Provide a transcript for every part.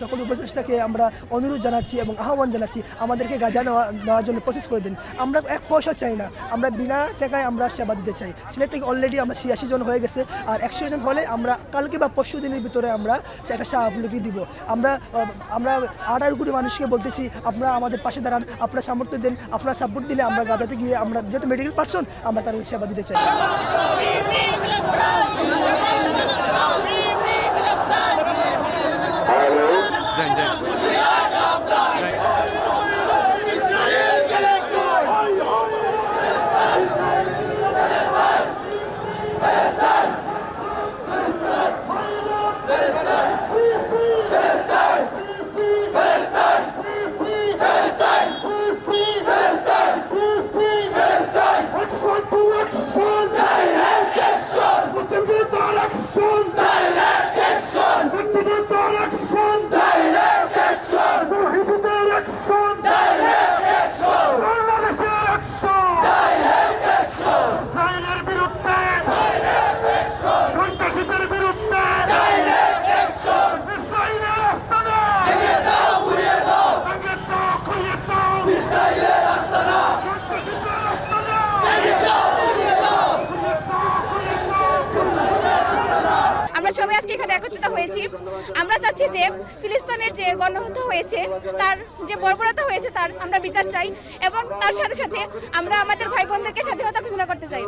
সকল উপদেষ্টাকে আমরা অনুরোধ জানাচ্ছি এবং আহ্বান জানাচ্ছি আমাদেরকে গাজা নেওয়ার জন্য প্রসেস করে দিন। আমরা এক পয়সা চাই না, আমরা বিনা টাকায় আমরা সেবা দিতে চাই। সিলেট থেকে অলরেডি আমরা 86 জন হয়ে গেছে, আর 100 জন হলে আমরা কালকে বা পরশু দিনের ভিতরে আমরা একটা সাহায্য দিব। আমরা 18 কোটি মানুষকে বলতেছি আপনারা আমাদের পাশে দাঁড়ান, আপনারা সামর্থ্য দেন, আপনারা সাপোর্ট দিলে আমরা গাজাতে গিয়ে আমরা যেহেতু মেডিকেল পার্সন আমরা তাদের সেবা দিতে চাই। সবাই আজকে এখানে একত্রিত হয়েছি। আমরা চাচ্ছি যে ফিলিস্তিনের যে গণহত্যা হয়েছে, তার যে বর্বরতা হয়েছে, তার আমরা বিচার চাই এবং তার সাথে সাথে আমরা আমাদের ভাই বোনদেরকে স্বাধীনতা ঘোষণা করতে চাই।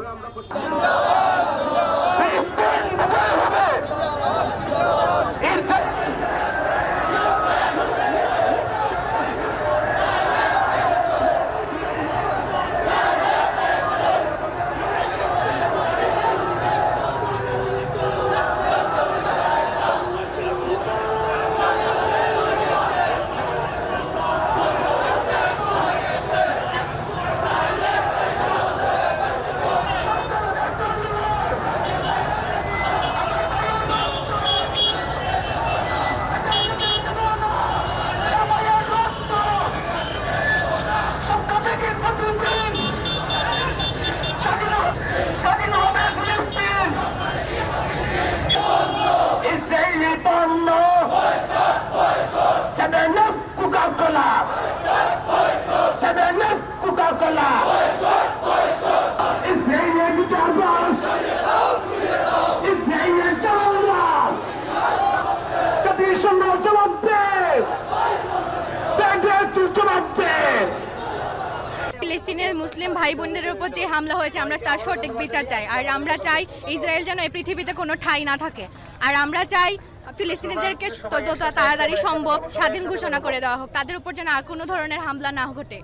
ফিলিস্তিনের মুসলিম ভাই বোনদের উপর যে হামলা হয়েছে আমরা তার সঠিক বিচার চাই। আর আমরা চাই ইসরায়েল যেন এই পৃথিবীতে কোনো ঠাঁই না থাকে। আর আমরা চাই ফিলিস্তিনিদেরকে যত তাড়াতাড়ি সম্ভব স্বাধীন ঘোষণা করে দেওয়া হোক, তাদের উপর যেন আর কোনো ধরনের হামলা না ঘটে।